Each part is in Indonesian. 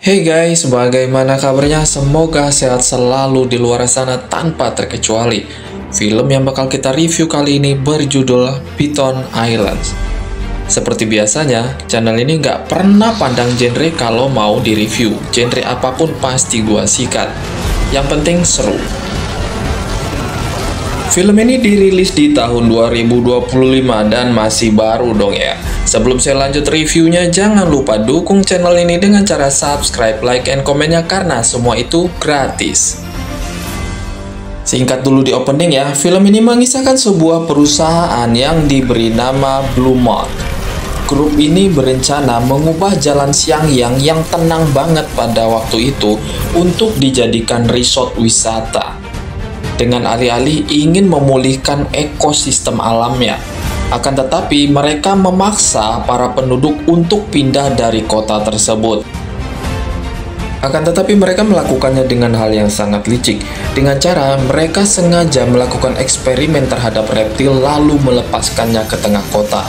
Hey guys, bagaimana kabarnya? Semoga sehat selalu di luar sana tanpa terkecuali. Film yang bakal kita review kali ini berjudul Python Islands. Seperti biasanya, channel ini nggak pernah pandang genre kalau mau di-review. Genre apapun pasti gua sikat. Yang penting seru. Film ini dirilis di tahun 2025 dan masih baru dong ya. Sebelum saya lanjut reviewnya, jangan lupa dukung channel ini dengan cara subscribe, like, and komennya karena semua itu gratis. Singkat dulu di opening ya, film ini mengisahkan sebuah perusahaan yang diberi nama Blue Moth. Grup ini berencana mengubah jalan Xiangyang yang tenang banget pada waktu itu untuk dijadikan resort wisata. Dengan alih-alih ingin memulihkan ekosistem alamnya. Akan tetapi mereka memaksa para penduduk untuk pindah dari kota tersebut. Akan tetapi mereka melakukannya dengan hal yang sangat licik. Dengan cara mereka sengaja melakukan eksperimen terhadap reptil lalu melepaskannya ke tengah kota.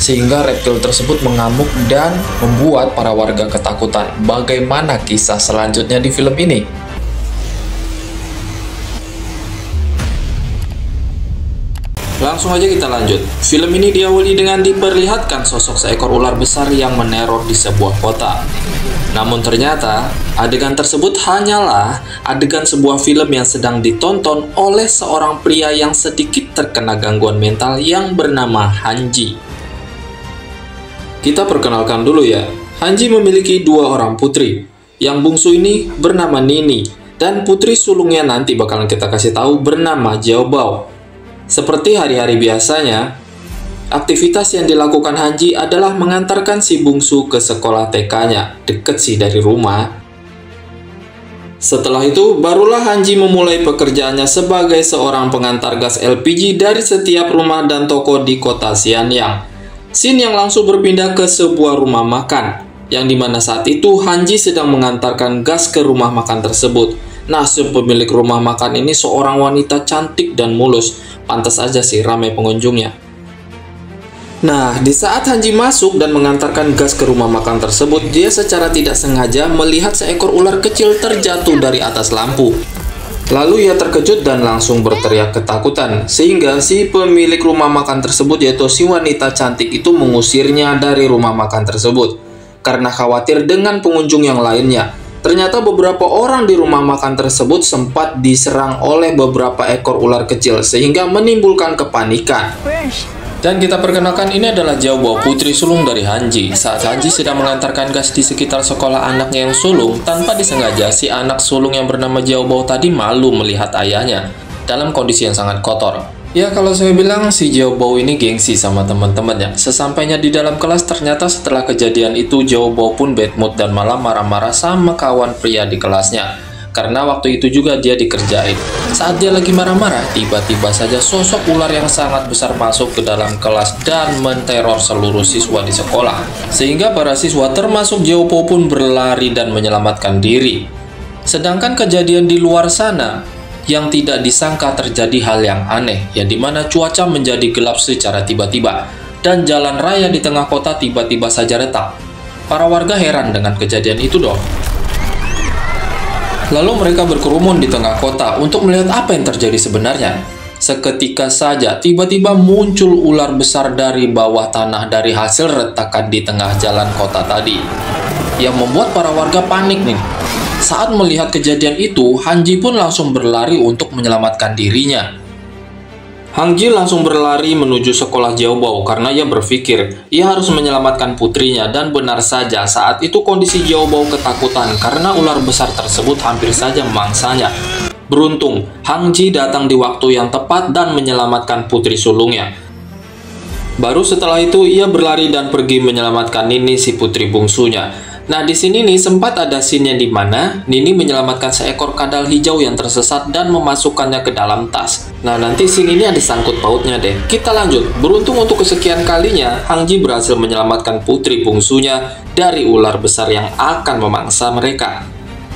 Sehingga reptil tersebut mengamuk dan membuat para warga ketakutan. Bagaimana kisah selanjutnya di film ini? Langsung aja kita lanjut. Film ini diawali dengan diperlihatkan sosok seekor ular besar yang meneror di sebuah kota. Namun ternyata, adegan tersebut hanyalah adegan sebuah film yang sedang ditonton oleh seorang pria yang sedikit terkena gangguan mental yang bernama Hanji. Kita perkenalkan dulu ya. Hanji memiliki dua orang putri. Yang bungsu ini bernama Nini, dan putri sulungnya nanti bakalan kita kasih tahu bernama Xiaobao. Seperti hari-hari biasanya, aktivitas yang dilakukan Hanji adalah mengantarkan si bungsu ke sekolah TK-nya, deket sih dari rumah. Setelah itu, barulah Hanji memulai pekerjaannya sebagai seorang pengantar gas LPG dari setiap rumah dan toko di kota Xianyang. Scene yang langsung berpindah ke sebuah rumah makan, yang dimana saat itu Hanji sedang mengantarkan gas ke rumah makan tersebut. Nah, si pemilik rumah makan ini seorang wanita cantik dan mulus. Pantas aja sih ramai pengunjungnya. Nah, di saat Hanji masuk dan mengantarkan gas ke rumah makan tersebut, dia secara tidak sengaja melihat seekor ular kecil terjatuh dari atas lampu. Lalu ia terkejut dan langsung berteriak ketakutan, sehingga si pemilik rumah makan tersebut, yaitu si wanita cantik itu, mengusirnya dari rumah makan tersebut karena khawatir dengan pengunjung yang lainnya. Ternyata beberapa orang di rumah makan tersebut sempat diserang oleh beberapa ekor ular kecil sehingga menimbulkan kepanikan. Dan kita perkenalkan, ini adalah Xiaobao, putri sulung dari Hanji. Saat Hanji sedang mengantarkan gas di sekitar sekolah anaknya yang sulung, tanpa disengaja si anak sulung yang bernama Xiaobao tadi malu melihat ayahnya dalam kondisi yang sangat kotor. Ya, kalau saya bilang si Xiaobao ini gengsi sama teman-temannya. Sesampainya di dalam kelas, ternyata setelah kejadian itu Xiaobao pun bad mood dan malah marah-marah sama kawan pria di kelasnya. Karena waktu itu juga dia dikerjain. Saat dia lagi marah-marah, tiba-tiba saja sosok ular yang sangat besar masuk ke dalam kelas dan menteror seluruh siswa di sekolah. Sehingga para siswa termasuk Xiaobao pun berlari dan menyelamatkan diri. Sedangkan kejadian di luar sana, yang tidak disangka terjadi hal yang aneh, yang dimana cuaca menjadi gelap secara tiba-tiba dan jalan raya di tengah kota tiba-tiba saja retak. Para warga heran dengan kejadian itu dong. Lalu mereka berkerumun di tengah kota untuk melihat apa yang terjadi sebenarnya. Seketika saja tiba-tiba muncul ular besar dari bawah tanah dari hasil retakan di tengah jalan kota tadi, yang membuat para warga panik nih. Saat melihat kejadian itu, Hanji pun langsung berlari untuk menyelamatkan dirinya. Hanji langsung berlari menuju sekolah Xiaobao karena ia berpikir ia harus menyelamatkan putrinya, dan benar saja saat itu kondisi Xiaobao ketakutan karena ular besar tersebut hampir saja memangsanya. Beruntung, Hanji datang di waktu yang tepat dan menyelamatkan putri sulungnya. Baru setelah itu ia berlari dan pergi menyelamatkan Nini, si putri bungsunya. Nah, di sini nih sempat ada scene di mana Nini menyelamatkan seekor kadal hijau yang tersesat dan memasukkannya ke dalam tas. Nah, nanti scene ini ada sangkut pautnya deh. Kita lanjut. Beruntung untuk kesekian kalinya, Hanji berhasil menyelamatkan putri bungsunya dari ular besar yang akan memangsa mereka.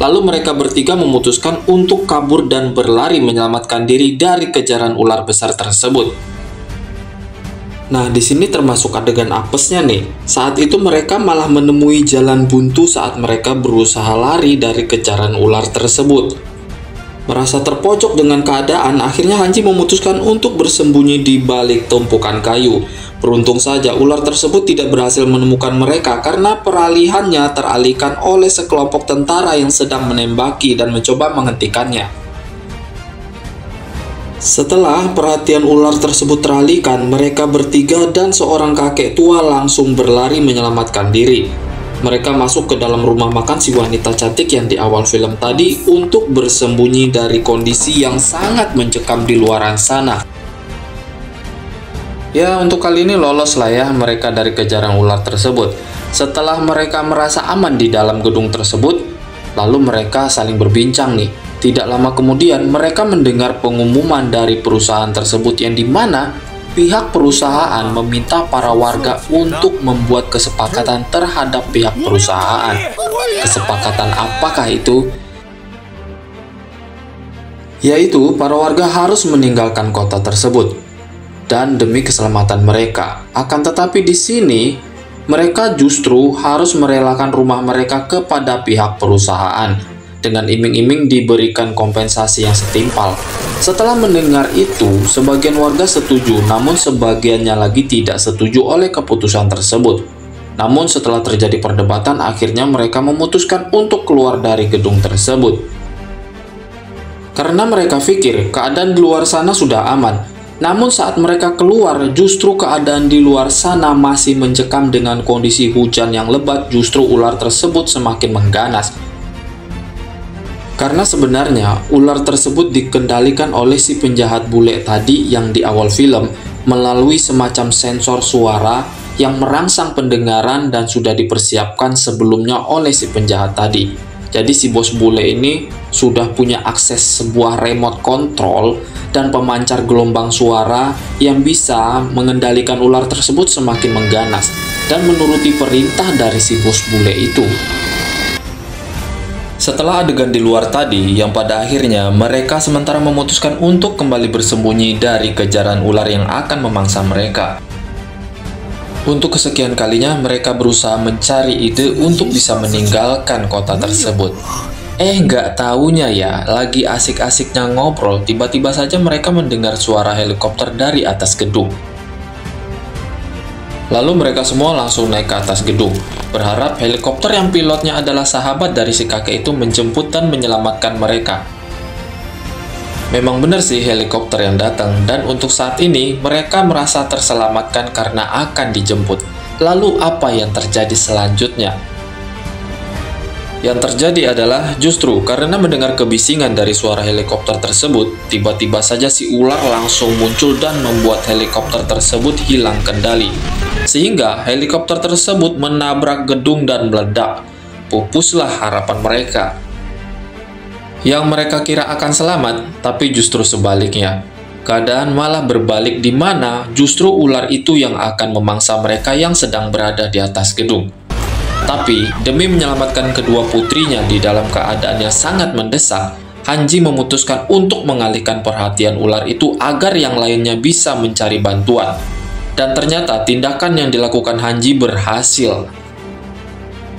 Lalu mereka bertiga memutuskan untuk kabur dan berlari menyelamatkan diri dari kejaran ular besar tersebut. Nah, di sini termasuk adegan apesnya nih. Saat itu mereka malah menemui jalan buntu saat mereka berusaha lari dari kejaran ular tersebut. Merasa terpojok dengan keadaan, akhirnya Hanji memutuskan untuk bersembunyi di balik tumpukan kayu. Beruntung saja ular tersebut tidak berhasil menemukan mereka karena peralihannya teralihkan oleh sekelompok tentara yang sedang menembaki dan mencoba menghentikannya. Setelah perhatian ular tersebut teralihkan, mereka bertiga dan seorang kakek tua langsung berlari menyelamatkan diri. Mereka masuk ke dalam rumah makan si wanita cantik yang di awal film tadi untuk bersembunyi dari kondisi yang sangat mencekam di luaran sana. Ya, untuk kali ini lolos lah ya mereka dari kejaran ular tersebut. Setelah mereka merasa aman di dalam gedung tersebut, lalu mereka saling berbincang nih. Tidak lama kemudian, mereka mendengar pengumuman dari perusahaan tersebut yang dimana pihak perusahaan meminta para warga untuk membuat kesepakatan terhadap pihak perusahaan. Kesepakatan apakah itu? Yaitu, para warga harus meninggalkan kota tersebut dan demi keselamatan mereka. Akan tetapi di sini, mereka justru harus merelakan rumah mereka kepada pihak perusahaan dengan iming-iming diberikan kompensasi yang setimpal. Setelah mendengar itu, sebagian warga setuju, namun sebagiannya lagi tidak setuju oleh keputusan tersebut. Namun setelah terjadi perdebatan, akhirnya mereka memutuskan untuk keluar dari gedung tersebut. Karena mereka pikir keadaan di luar sana sudah aman. Namun saat mereka keluar, justru keadaan di luar sana masih mencekam dengan kondisi hujan yang lebat. Justru ular tersebut semakin mengganas. Karena sebenarnya ular tersebut dikendalikan oleh si penjahat bule tadi yang di awal film melalui semacam sensor suara yang merangsang pendengaran dan sudah dipersiapkan sebelumnya oleh si penjahat tadi. Jadi si bos bule ini sudah punya akses sebuah remote control dan pemancar gelombang suara yang bisa mengendalikan ular tersebut semakin mengganas dan menuruti perintah dari si bos bule itu. Setelah adegan di luar tadi, yang pada akhirnya mereka sementara memutuskan untuk kembali bersembunyi dari kejaran ular yang akan memangsa mereka. Untuk kesekian kalinya, mereka berusaha mencari ide untuk bisa meninggalkan kota tersebut. Nggak taunya ya, lagi asik-asiknya ngobrol, tiba-tiba saja mereka mendengar suara helikopter dari atas gedung. Lalu mereka semua langsung naik ke atas gedung, berharap helikopter yang pilotnya adalah sahabat dari si kakek itu menjemput dan menyelamatkan mereka. Memang benar sih helikopter yang datang, dan untuk saat ini mereka merasa terselamatkan karena akan dijemput. Lalu apa yang terjadi selanjutnya? Yang terjadi adalah justru karena mendengar kebisingan dari suara helikopter tersebut, tiba-tiba saja si ular langsung muncul dan membuat helikopter tersebut hilang kendali. Sehingga helikopter tersebut menabrak gedung dan meledak. Pupuslah harapan mereka. Yang mereka kira akan selamat, tapi justru sebaliknya. Keadaan malah berbalik di mana justru ular itu yang akan memangsa mereka yang sedang berada di atas gedung. Tapi, demi menyelamatkan kedua putrinya di dalam keadaan yang sangat mendesak, Hanji memutuskan untuk mengalihkan perhatian ular itu agar yang lainnya bisa mencari bantuan. Dan ternyata tindakan yang dilakukan Hanji berhasil.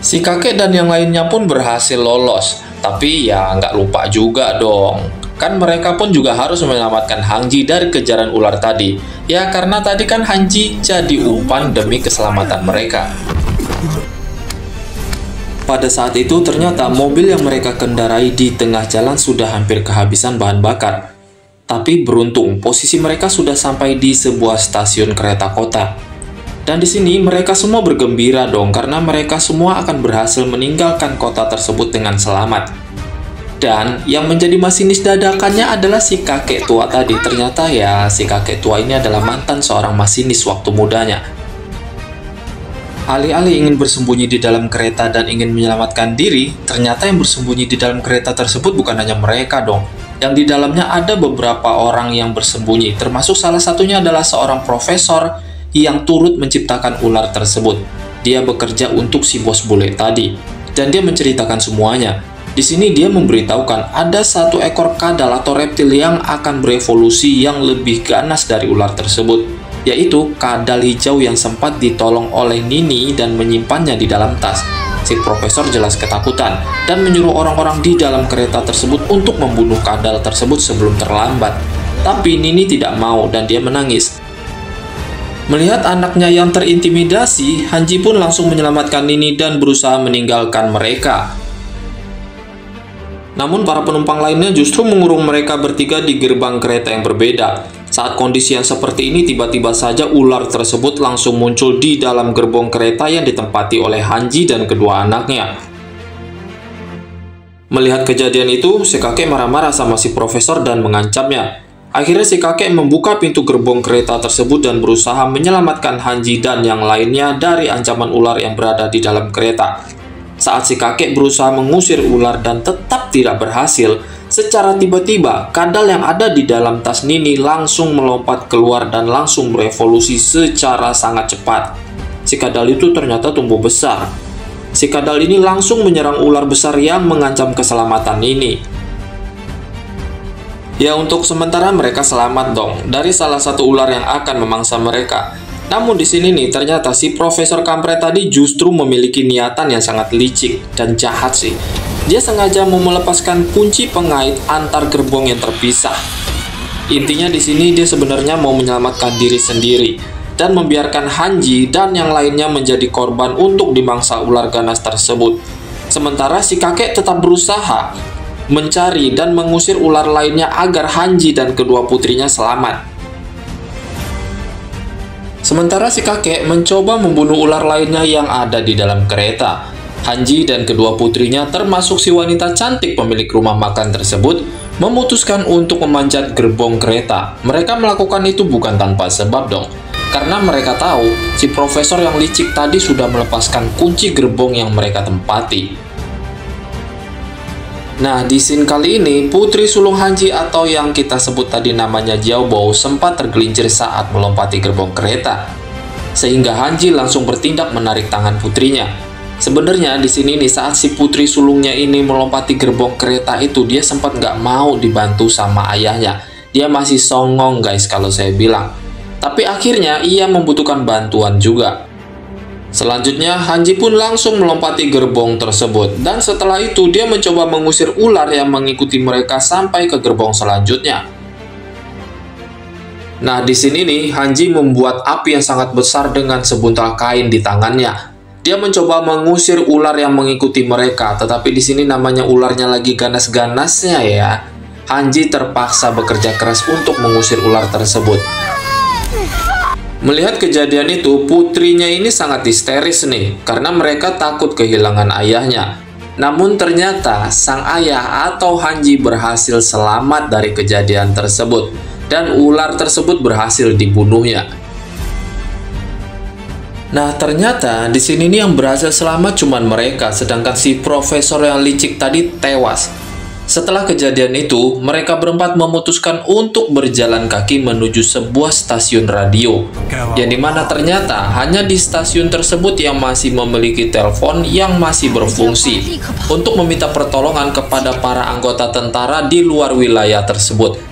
Si kakek dan yang lainnya pun berhasil lolos. Tapi ya nggak lupa juga dong. Kan mereka pun juga harus menyelamatkan Hanji dari kejaran ular tadi. Ya karena tadi kan Hanji jadi umpan demi keselamatan mereka. Pada saat itu ternyata mobil yang mereka kendarai di tengah jalan sudah hampir kehabisan bahan bakar. Tapi beruntung posisi mereka sudah sampai di sebuah stasiun kereta kota. Dan di sini mereka semua bergembira dong karena mereka semua akan berhasil meninggalkan kota tersebut dengan selamat. Dan yang menjadi masinis dadakannya adalah si kakek tua tadi. Ternyata ya si kakek tua ini adalah mantan seorang masinis waktu mudanya. Alih-alih ingin bersembunyi di dalam kereta dan ingin menyelamatkan diri, ternyata yang bersembunyi di dalam kereta tersebut bukan hanya mereka dong. Yang di dalamnya ada beberapa orang yang bersembunyi, termasuk salah satunya adalah seorang profesor yang turut menciptakan ular tersebut. Dia bekerja untuk si bos bule tadi, dan dia menceritakan semuanya. Di sini dia memberitahukan ada satu ekor kadal atau reptil yang akan berevolusi yang lebih ganas dari ular tersebut. yaitu kadal hijau yang sempat ditolong oleh Nini dan menyimpannya di dalam tas. Si profesor jelas ketakutan dan menyuruh orang-orang di dalam kereta tersebut untuk membunuh kadal tersebut sebelum terlambat. Tapi Nini tidak mau dan dia menangis. Melihat anaknya yang terintimidasi, Hanji pun langsung menyelamatkan Nini dan berusaha meninggalkan mereka. Namun para penumpang lainnya justru mengurung mereka bertiga di gerbang kereta yang berbeda. Saat kondisi yang seperti ini, tiba-tiba saja ular tersebut langsung muncul di dalam gerbong kereta yang ditempati oleh Hanji dan kedua anaknya. Melihat kejadian itu, si kakek marah-marah sama si profesor dan mengancamnya. Akhirnya si kakek membuka pintu gerbong kereta tersebut dan berusaha menyelamatkan Hanji dan yang lainnya dari ancaman ular yang berada di dalam kereta. Saat si kakek berusaha mengusir ular dan tetap tidak berhasil, secara tiba-tiba kadal yang ada di dalam tas Nini langsung melompat keluar dan langsung berevolusi secara sangat cepat. Si kadal itu ternyata tumbuh besar. Si kadal ini langsung menyerang ular besar yang mengancam keselamatan Nini. Ya, untuk sementara mereka selamat dong dari salah satu ular yang akan memangsa mereka. Namun di sini nih ternyata si Profesor Kampret tadi justru memiliki niatan yang sangat licik dan jahat sih. Dia sengaja mau melepaskan kunci pengait antar gerbong yang terpisah. Intinya di sini dia sebenarnya mau menyelamatkan diri sendiri dan membiarkan Hanji dan yang lainnya menjadi korban untuk dimangsa ular ganas tersebut. Sementara si kakek tetap berusaha mencari dan mengusir ular lainnya agar Hanji dan kedua putrinya selamat. Sementara si kakek mencoba membunuh ular lainnya yang ada di dalam kereta. Hanji dan kedua putrinya termasuk si wanita cantik pemilik rumah makan tersebut memutuskan untuk memanjat gerbong kereta. Mereka melakukan itu bukan tanpa sebab dong, karena mereka tahu si profesor yang licik tadi sudah melepaskan kunci gerbong yang mereka tempati. Nah, di scene kali ini, putri sulung Hanji atau yang kita sebut tadi namanya Jiaobao sempat tergelincir saat melompati gerbong kereta. Sehingga Hanji langsung bertindak menarik tangan putrinya. Sebenarnya di sini nih saat si putri sulungnya ini melompati gerbong kereta itu, dia sempat nggak mau dibantu sama ayahnya. Dia masih songong guys kalau saya bilang. Tapi akhirnya ia membutuhkan bantuan juga. Selanjutnya, Hanji pun langsung melompati gerbong tersebut, dan setelah itu dia mencoba mengusir ular yang mengikuti mereka sampai ke gerbong selanjutnya. Nah, di sini nih, Hanji membuat api yang sangat besar dengan sebuntal kain di tangannya. Dia mencoba mengusir ular yang mengikuti mereka, tetapi di sini namanya ularnya lagi ganas-ganasnya ya. Hanji terpaksa bekerja keras untuk mengusir ular tersebut. Melihat kejadian itu, putrinya ini sangat histeris nih, karena mereka takut kehilangan ayahnya. Namun ternyata sang ayah atau Hanji berhasil selamat dari kejadian tersebut, dan ular tersebut berhasil dibunuhnya. Nah, ternyata di sini nih yang berhasil selamat cuman mereka, sedangkan si profesor yang licik tadi tewas. Setelah kejadian itu, mereka berempat memutuskan untuk berjalan kaki menuju sebuah stasiun radio, yang dimana ternyata hanya di stasiun tersebut yang masih memiliki telepon yang masih berfungsi untuk meminta pertolongan kepada para anggota tentara di luar wilayah tersebut.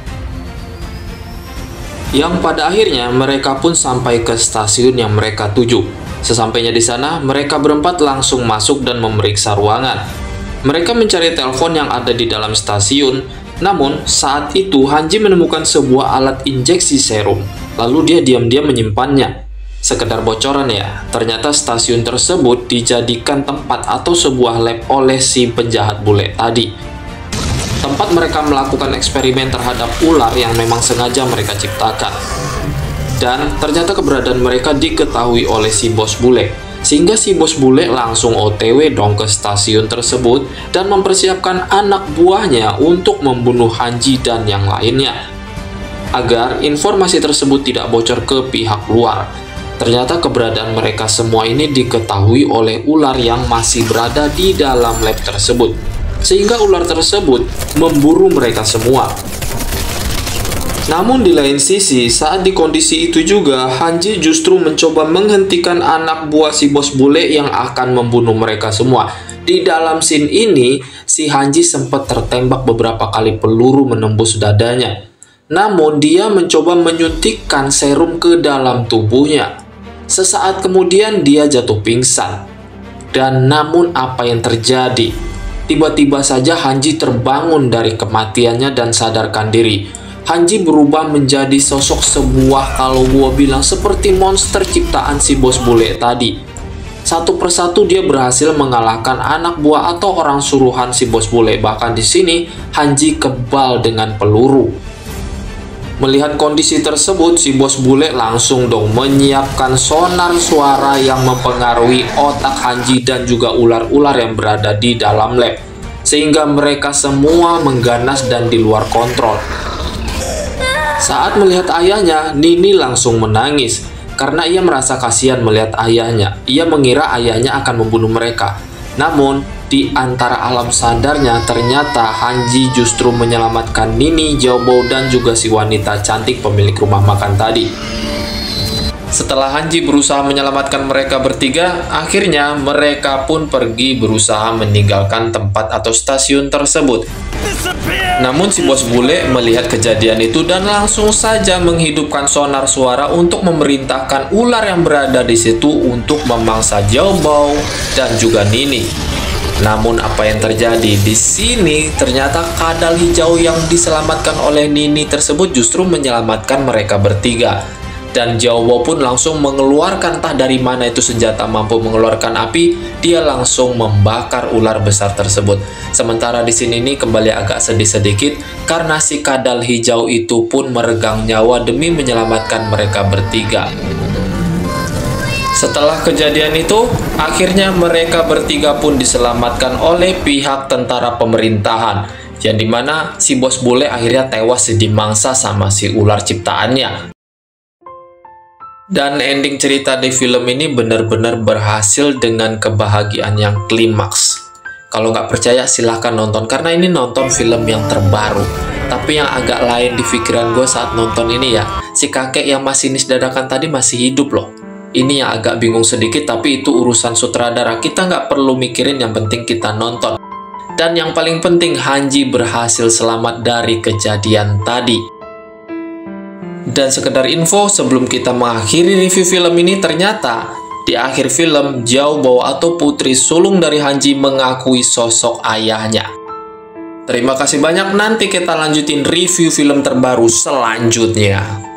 Yang pada akhirnya mereka pun sampai ke stasiun yang mereka tuju. Sesampainya di sana, mereka berempat langsung masuk dan memeriksa ruangan. Mereka mencari telepon yang ada di dalam stasiun, namun saat itu Hanji menemukan sebuah alat injeksi serum, lalu dia diam-diam menyimpannya. Sekedar bocoran ya, ternyata stasiun tersebut dijadikan tempat atau sebuah lab oleh si penjahat bule tadi. Tempat mereka melakukan eksperimen terhadap ular yang memang sengaja mereka ciptakan. Dan ternyata keberadaan mereka diketahui oleh si bos bule. Sehingga si bos bule langsung OTW dong ke stasiun tersebut dan mempersiapkan anak buahnya untuk membunuh Hanji dan yang lainnya. Agar informasi tersebut tidak bocor ke pihak luar. Ternyata keberadaan mereka semua ini diketahui oleh ular yang masih berada di dalam lab tersebut. Sehingga ular tersebut memburu mereka semua. Namun di lain sisi, saat di kondisi itu juga, Hanji justru mencoba menghentikan anak buah si bos bule yang akan membunuh mereka semua. Di dalam scene ini, si Hanji sempat tertembak beberapa kali peluru menembus dadanya. Namun dia mencoba menyuntikkan serum ke dalam tubuhnya. Sesaat kemudian dia jatuh pingsan. Dan namun apa yang terjadi? Tiba-tiba saja Hanji terbangun dari kematiannya dan sadarkan diri. Hanji berubah menjadi sosok sebuah, kalau gua bilang, seperti monster ciptaan si bos bule tadi. Satu persatu dia berhasil mengalahkan anak buah atau orang suruhan si bos bule. Bahkan di sini Hanji kebal dengan peluru. Melihat kondisi tersebut, si bos bule langsung dong menyiapkan sonar suara yang mempengaruhi otak Hanji dan juga ular-ular yang berada di dalam lab, sehingga mereka semua mengganas dan di luar kontrol. Saat melihat ayahnya, Nini langsung menangis karena ia merasa kasihan melihat ayahnya. Ia mengira ayahnya akan membunuh mereka. Namun, di antara alam sadarnya, ternyata Hanji justru menyelamatkan Nini, Xiaobo, dan juga si wanita cantik pemilik rumah makan tadi. Setelah Hanji berusaha menyelamatkan mereka bertiga, akhirnya mereka pun pergi berusaha meninggalkan tempat atau stasiun tersebut. Namun si bos bule melihat kejadian itu dan langsung saja menghidupkan sonar suara untuk memerintahkan ular yang berada di situ untuk memangsa Xiaobo dan juga Nini. Namun apa yang terjadi di sini, ternyata kadal hijau yang diselamatkan oleh Nini tersebut justru menyelamatkan mereka bertiga. Dan Xiaobo pun langsung mengeluarkan, entah dari mana itu senjata mampu mengeluarkan api, dia langsung membakar ular besar tersebut. Sementara di sini nih kembali agak sedih sedikit karena si kadal hijau itu pun meregang nyawa demi menyelamatkan mereka bertiga. Setelah kejadian itu, akhirnya mereka bertiga pun diselamatkan oleh pihak tentara pemerintahan, yang dimana si bos bule akhirnya tewas dimangsa sama si ular ciptaannya. Dan ending cerita di film ini benar-benar berhasil dengan kebahagiaan yang klimaks. Kalau nggak percaya silahkan nonton, karena ini nonton film yang terbaru. Tapi yang agak lain di pikiran gue saat nonton ini ya, si kakek yang masinis dadakan tadi masih hidup loh. Ini yang agak bingung sedikit, tapi itu urusan sutradara. Kita nggak perlu mikirin, yang penting kita nonton. Dan yang paling penting, Hanji berhasil selamat dari kejadian tadi. Dan sekedar info, sebelum kita mengakhiri review film ini, ternyata di akhir film, Xiaobo atau putri sulung dari Hanji mengakui sosok ayahnya. Terima kasih banyak, nanti kita lanjutin review film terbaru selanjutnya.